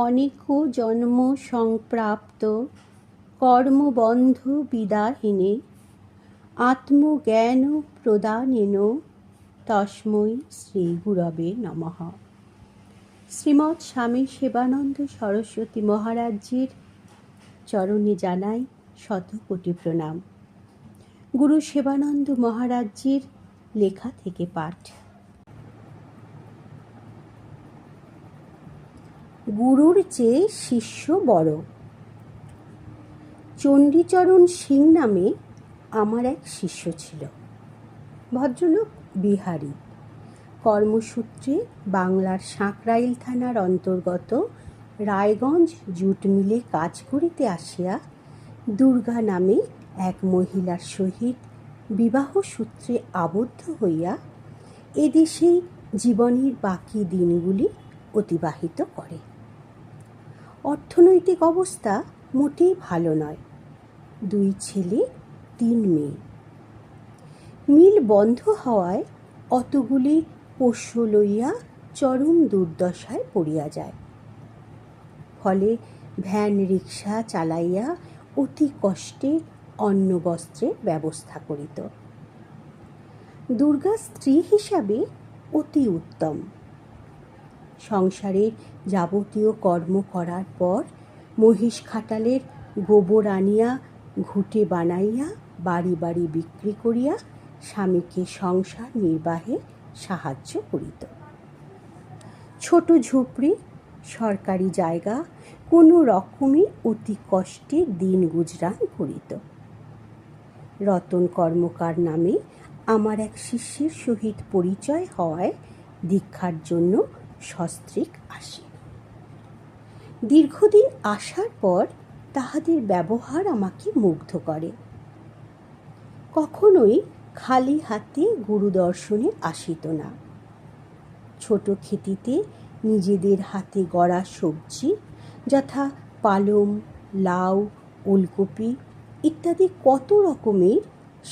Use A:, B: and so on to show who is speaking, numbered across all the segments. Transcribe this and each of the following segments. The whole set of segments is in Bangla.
A: অনেক জন্ম সংপ্রাপ্ত কর্মবন্ধ বিদাহিনে আত্মজ্ঞান প্রদানেন তস্मै শ্রী গুরবে নমঃ। শ্রীমৎ স্বামী সেবানন্দ সরস্বতী মহারাজজির চরণে জানাই শতকোটি প্রণাম। গুরু সেবানন্দ মহারাজজির লেখা থেকে পাঠ। গুরুর চেয়ে শিষ্য বড়। চণ্ডীচরণ সিং নামে আমার এক শিষ্য ছিল। ভদ্রলোক বিহারী। কর্মসূত্রে বাংলার সাঁকরাইল থানার অন্তর্গত রায়গঞ্জ জুট মিলে কাজ করিতে আসিয়া দুর্গা নামে এক মহিলার সহিত বিবাহ সূত্রে আবদ্ধ হইয়া এদেশেই জীবনের বাকি দিনগুলি অতিবাহিত করে। অর্থনৈতিক অবস্থা মোটেই ভালো নয়। 2 ছেলে 3 মেয়ে। মিল বন্ধ হওয়ায় অতগুলি পোষ্য লইয়া চরম দুর্দশায় পড়িয়া যায়। ফলে ভ্যান রিক্সা চালাইয়া অতি কষ্টে অন্ন বস্ত্রের ব্যবস্থা করিত। দুর্গা স্ত্রী হিসাবে অতি উত্তম। সংসারের যাবতীয় কর্ম করার পর মহিষ খাটালের গোবর আনিয়া ঘুঁটে বানাইয়া বাড়ি বাড়ি বিক্রি করিয়া স্বামীকে সংসার নির্বাহে সাহায্য করিত। ছোট ঝুপড়ি, সরকারি জায়গা, কোনো রকমে অতি কষ্টে দিন গুজরান করিত। রতন কর্মকার নামে আমার এক শিষ্যের সহিত পরিচয় হওয়ায় দীক্ষার জন্য সস্ত্রীক আসে। দীর্ঘদিন আসার পর তাহাদের ব্যবহার আমাকে মুগ্ধ করে। কখনোই খালি হাতে গুরু দর্শনে আসিত না। ছোট খেতিতে নিজেদের হাতে গড়া সবজি যথা পালং, লাউ, ওলকপি ইত্যাদি কত রকমের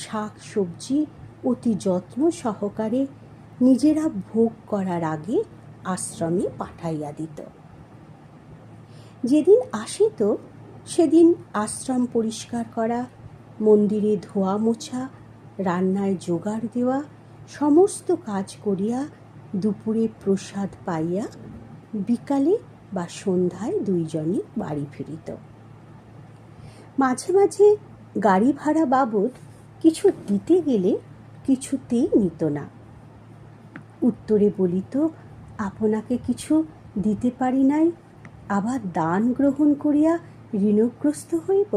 A: শাক সবজি অতি যত্ন সহকারে নিজেরা ভোগ করার আগে আশ্রমে পাঠাইয়া দিত। যেদিন আসিত সেদিন আশ্রম পরিষ্কার করা, মন্দিরে ধোয়া মোছা, রান্নায় জোগাড় দেওয়া সমস্ত কাজ করিয়া দুপুরে প্রসাদ পাইয়া বিকালে বা সন্ধ্যায় 2 জনই বাড়ি ফিরিত। মাঝে মাঝে গাড়ি ভাড়া বাবদ কিছু দিতে গেলে কিছুতেই নিত না। উত্তরে বলিত, আপনাকে কিছু দিতে পারি নাই, আবার দান গ্রহণ করিয়া ঋণগ্রস্ত হইব।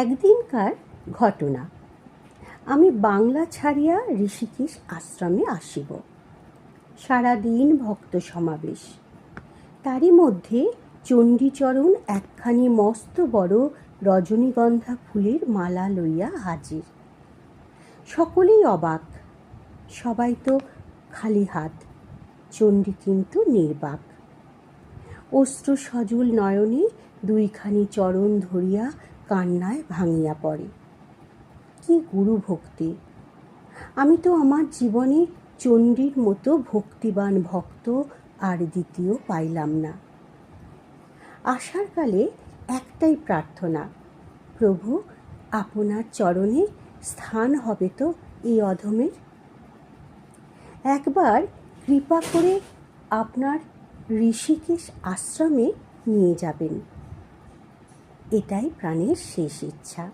A: একদিনকার ঘটনা। আমি বাংলা ছাড়িয়া ঋষিকেশ আশ্রমে আসিব। সারাদিন ভক্ত সমাবেশ। তারই মধ্যে চণ্ডীচরণ একখানি মস্ত বড় রজনীগন্ধা ফুলের মালা লইয়া হাজির। সকলেই অবাক। সবাই তো খালি হাত, চণ্ডী কিন্তু নির্বাক। অশ্রু সজল নয়নে 2খানি চরণ ধরিয়া কান্নায় ভাঙিয়া পড়ে। কি গুরু ভক্তি! আমি তো আমার জীবনে চণ্ডীর মতো ভক্তিবান ভক্ত আর দ্বিতীয় পাইলাম না। আসার কালে একটাই প্রার্থনা, প্রভু আপনার চরণে স্থান হবে তো এই অধমের। একবার কৃপা করে আপনার ঋষিকেশ আশ্রমে নিয়ে যাবেন। এটাই প্রাণের শেষ ইচ্ছা।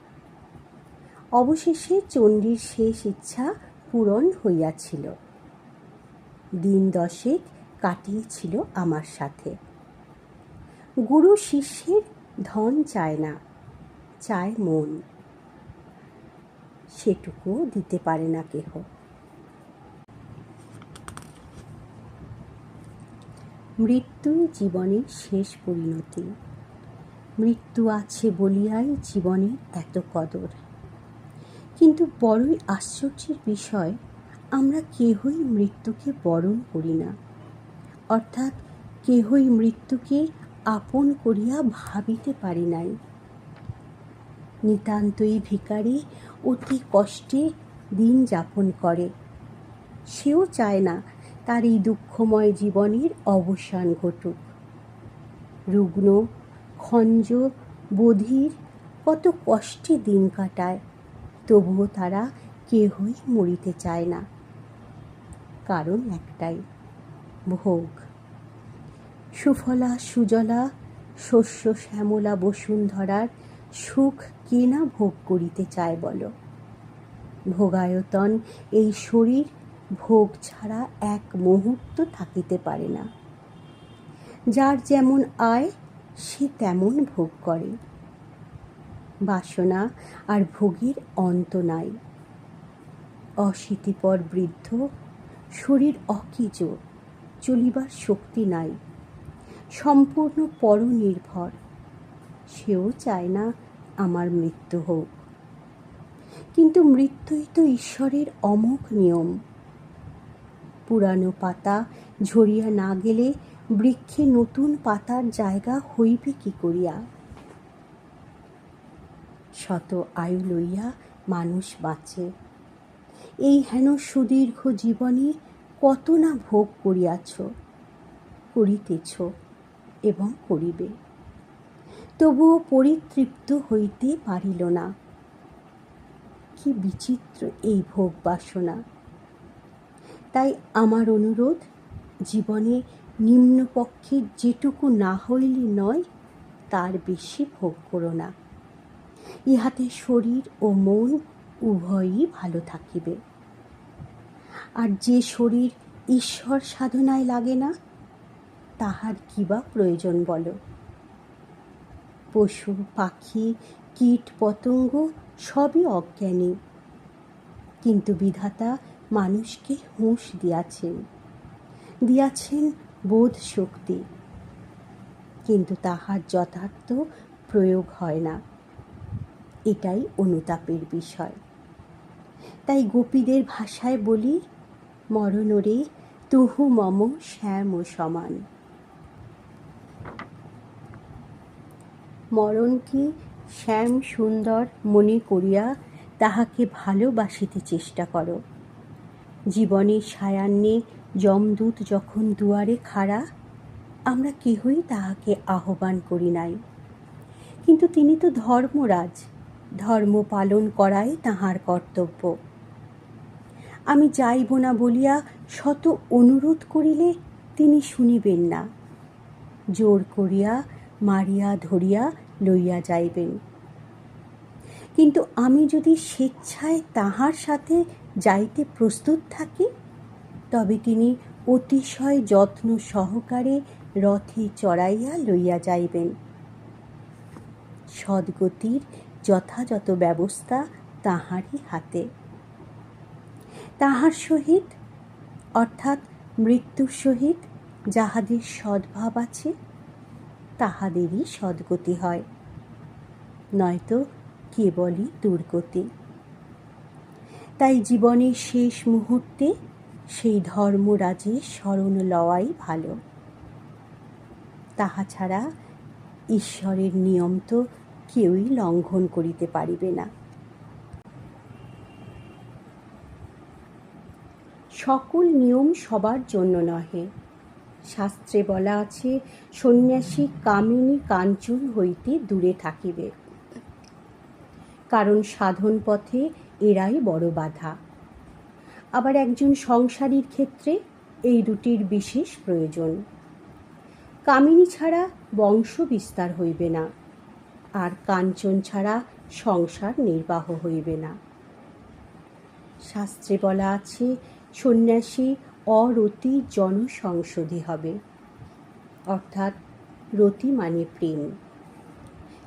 A: অবশেষে চণ্ডীর শেষ ইচ্ছা পূরণ হইয়াছিল। দিন 10 কাটিয়েছিল আমার সাথে। গুরু শিষ্যের ধন চায় না, চায় মন। সেটুকু দিতে পারে না কেহ। মৃত্যুই জীবনের শেষ পরিণতি। মৃত্যু আছে বলিয়াই জীবনের এত কদর। কিন্তু বড়ই আশ্চর্যের বিষয়, আমরা কেহই মৃত্যুকে বরণ করি না, অর্থাৎ কেহই মৃত্যুকে আপন করিয়া ভাবিতে পারি নাই। নিতান্তই ভিখারি অতি কষ্টে দিন যাপন করে। সেও চায় না তার এই দুঃখময় জীবনের অবসান ঘটুক। রুগ্ন, খঞ্জ, বধির কত কষ্টে দিন কাটায়, তবুও তারা কেহই মরিতে চায় না। কারণ একটাই, ভোগ। সুফলা সুজলা শস্য শ্যামলা বসুন্ধরার সুখ কে না ভোগ করিতে চায় বলো? ভোগায়তন এই শরীর ভোগ ছাড়া এক মুহূর্ত থাকিতে পারে না। যার যেমন আয় সে তেমন ভোগ করে। বাসনা আর ভোগের অন্ত নাই। অশীতিপর বৃদ্ধ, শরীর অকেজ, চলিবার শক্তি নাই, সম্পূর্ণ পরনির্ভর, সেও চায় না আমার মৃত্যু হোক। কিন্তু মৃত্যুই তো ঈশ্বরের অমোঘ নিয়ম। পুরানো পাতা ঝরিয়া না গেলে বৃক্ষে নতুন পাতার জায়গা হইবে কি করিয়া? শত আয়ু লইয়া মানুষ বাঁচে। এই হেন সুদীর্ঘ জীবনে কত না ভোগ করিয়াছ, করিতেছ এবং করিবে, তবুও পরিতৃপ্ত হইতে পারিল না। কি বিচিত্র এই ভোগ বাসনা! তাই আমার অনুরোধ, জীবনে নিম্নপক্ষে যেটুকু না হইলে নয় তার বেশি ভোগ করো না। ইহাতে শরীর ও মন উভয়ই ভালো থাকিবে। আর যে শরীর ঈশ্বর সাধনায় লাগে না, তাহার কি বা প্রয়োজন বলো? পশু পাখি কীট পতঙ্গ সবই অজ্ঞানী, কিন্তু বিধাতা মানুষকে হুঁশ দিয়াছেন বোধ শক্তি, কিন্তু তাহার যথার্থ প্রয়োগ হয় না। এটাই অনুতাপের বিষয়। তাই গোপীদের ভাষায় বলি, মরণরে তুহু মম শ্যাম সমান। মরণকে শ্যাম সুন্দর মনে করিয়া তাহাকে ভালোবাসিতে চেষ্টা করো। জীবনের সায়ান্নে যমদূত যখন দুয়ারে খাড়া, আমরা কেহই তাহাকে আহ্বান করি নাই, কিন্তু তিনি তো ধর্মরাজ, ধর্ম পালন করাই তাহার কর্তব্য। আমি যাইব না বলিয়া শত অনুরোধ করিলে তিনি শুনিবেন না, জোর করিয়া মারিয়া ধরিয়া লইয়া যাইবেন। কিন্তু আমি যদি স্বেচ্ছায় তাহার সাথে যাইতে প্রস্তুত থাকি, তবে তিনি অতিশয় যত্ন সহকারে রথে চড়াইয়া লইয়া যাইবেন। সদ্গতির যথাযথ ব্যবস্থা তাহারই হাতে। তাহার সহিত অর্থাৎ মৃত্যুর সহিত যাহাদের সদ্ভাব আছে, তাহাদেরই সদ্গতি হয়, নয়তো কেবলই দুর্গতি। তাই জীবনের শেষ মুহূর্তে সেই ধর্মরাজের শরণ লওয়াই ভালো। তাহা ছাড়া ঈশ্বরের নিয়ম তো কেউই লঙ্ঘন করিতে পারিবে না। সকল নিয়ম সবার জন্য নহে। শাস্ত্রে বলা আছে, সন্ন্যাসী কামিনী কাঞ্চন হইতে দূরে থাকিবে, কারণ সাধন পথে এরাই বড় বাধা। আবার একজন সংসারীর ক্ষেত্রে এই দুটির বিশেষ প্রয়োজন। কামিনী ছাড়া বংশ বিস্তার হইবে না, আর কাঞ্চন ছাড়া সংসার নির্বাহ হইবে না। শাস্ত্রে বলা আছে, সন্ন্যাসী অরতি জনসংসদী হবে, অর্থাৎ রতি মানে প্রেম।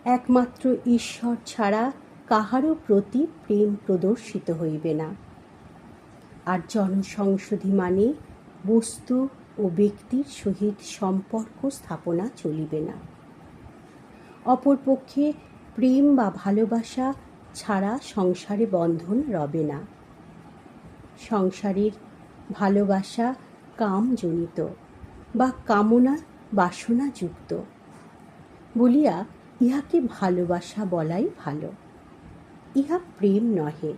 A: একমাত্র ঈশ্বর ছাড়া কাহারও প্রতি প্রেম প্রদর্শিত হইবে না। আর জনসংসদী মানে বস্তু ও ব্যক্তির সহিত সম্পর্ক স্থাপনা চলিবে না। অপরপক্ষে প্রেম বা ভালোবাসা ছাড়া সংসারে বন্ধন রবে না। সংসারের ভালোবাসা কামজনিত বা কামনা বাসনাযুক্ত বলিয়া ইহাকে ভালোবাসা বলাই ভালো। ইহা প্রেম নহে।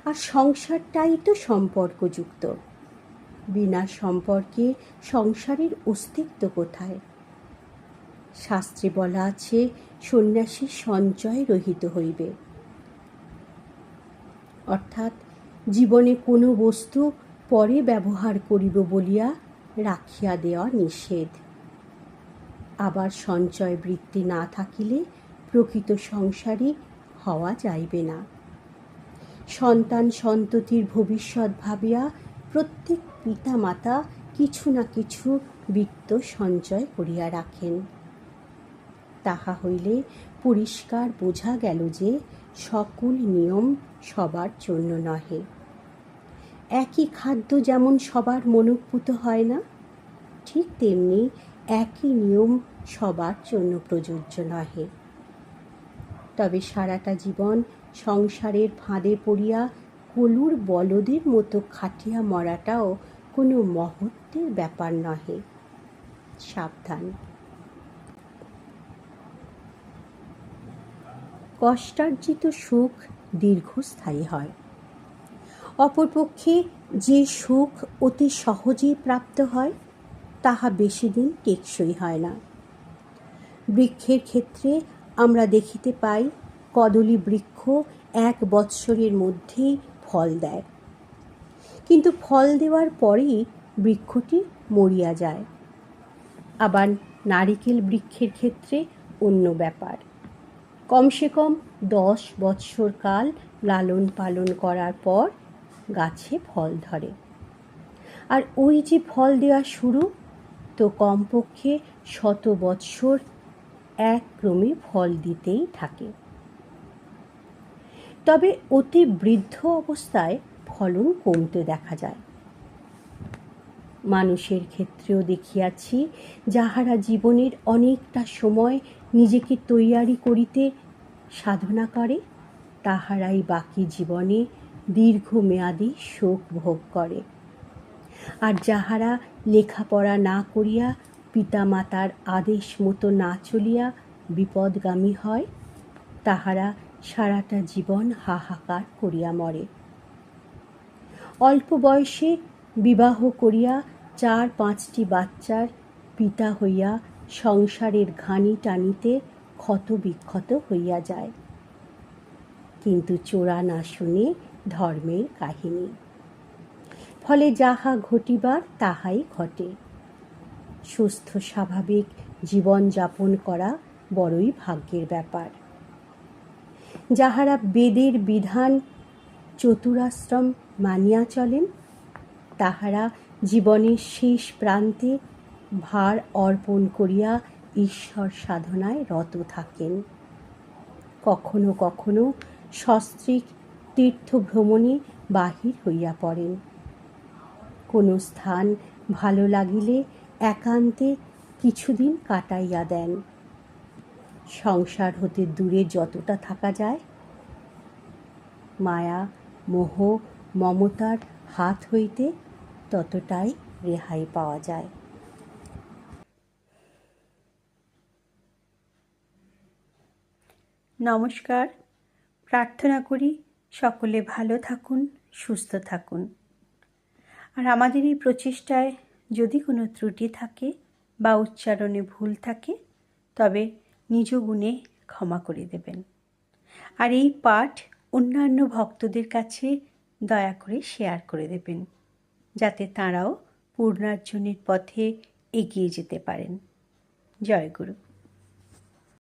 A: আর সংসারটাই তো সম্পর্কযুক্ত। বিনা সম্পর্কে সংসারের অস্তিত্ব কোথায়? শাস্ত্রে বলা আছে, সন্ন্যাসীর সঞ্চয় রহিত হইবে। অর্থাৎ জীবনে কোনো বস্তু পরে ব্যবহার করিব বলিয়া রাখিয়া দেওয়া নিষেধ। আবার সঞ্চয় বৃত্তি না থাকিলে প্রকৃত সংসারী হওয়া যাইবে না। সন্তান সন্ততির ভবিষ্যৎ ভাবিয়া প্রত্যেক পিতামাতা কিছু না কিছু বিত্ত সঞ্চয় করিয়া রাখেন। তাহা হইলে পরিষ্কার বোঝা গেল যে সকল নিয়ম সবার জন্য নহে। একই খাদ্য যেমন সবার মনোপুত হয় না, ঠিক তেমনি একই নিয়ম সবার জন্য প্রযোজ্য নহে। তবে সারাটা জীবন সংসারের ফাঁদে পড়িয়া কলুর বলদের মতো খাটিয়া মরাটাও কোনো মহত্বের ব্যাপার নহে। সাবধান। কষ্টার্জিত সুখ দীর্ঘস্থায়ী হয়। অপরপক্ষে যে সুখ অতি সহজেই প্রাপ্ত হয় তাহা বেশি দিন টেকসই হয় না। বৃক্ষের ক্ষেত্রে আমরা দেখিতে পাই, কদলী বৃক্ষ 1 বৎসরের মধ্যেই ফল দেয়, কিন্তু ফল দেওয়ার পরেই বৃক্ষটি মরিয়া যায়। আবার নারিকেল বৃক্ষের ক্ষেত্রে অন্য ব্যাপার। কমসে কম 10 বৎসর কাল লালন পালন করার পর গাছে ফল ধরে। আর ওই যে ফল দেওয়া শুরু, তো কমপক্ষে 100 বৎসর এক ক্রমে ফল দিতেই থাকে। তবে অতি বৃদ্ধ অবস্থায় ফলন কমতে দেখা যায়। মানুষের ক্ষেত্রেও দেখিয়াছি, যাহারা জীবনের অনেকটা সময় নিজেকে তৈয়ারি করিতে সাধনা করে, তাহারাই বাকি জীবনে দীর্ঘমেয়াদী শোক ভোগ করে। আর যাহারা লেখাপড়া না করিয়া পিতামাতার আদেশ মতো না চলিয়া বিপদগামী হয়, তাহারা সারাটা জীবন হাহাকার করিয়া মরে। অল্প বয়সে বিবাহ করিয়া 4-5টি বাচ্চার পিতা হইয়া সংসারের ঘানি টানিতে ক্ষত বিক্ষত হইয়া যায়। কিন্তু চোরা না শুনে ধর্মের কাহিনী। ফলে যাহা ঘটিবার তাহাই ঘটে। সুস্থ স্বাভাবিক জীবন যাপন করা বড়ই ভাগ্যের ব্যাপার। যাহারা বেদের বিধান চতুরাশ্রম মানিয়া চলেন, তাহারা জীবনের শেষ প্রান্তে ভার অর্পণ করিয়া ঈশ্বর সাধনায় রত থাকেন। কখনো কখনো সস্ত্রীক তীর্থভ্রমণে বাহির হইয়া পড়েন। কোনো স্থান ভালো লাগিলে একান্তে কিছুদিন কাটাইয়া দেন। সংসার হতে দূরে যতটা থাকা যায়, মায়া মোহ মমতার হাত হইতে ততটাই রেহাই পাওয়া যায়।
B: নমস্কার। প্রার্থনা করি সকলে ভালো থাকুন, সুস্থ থাকুন। আর আমাদের এই প্রচেষ্টায় যদি কোনো ত্রুটি থাকে বা উচ্চারণে ভুল থাকে, তবে নিজ গুণে ক্ষমা করে দেবেন। আর এই পাঠ অন্যান্য ভক্তদের কাছে দয়া করে শেয়ার করে দেবেন, যাতে তাঁরাও পূর্ণার্জনের পথে এগিয়ে যেতে পারেন। জয় গুরু।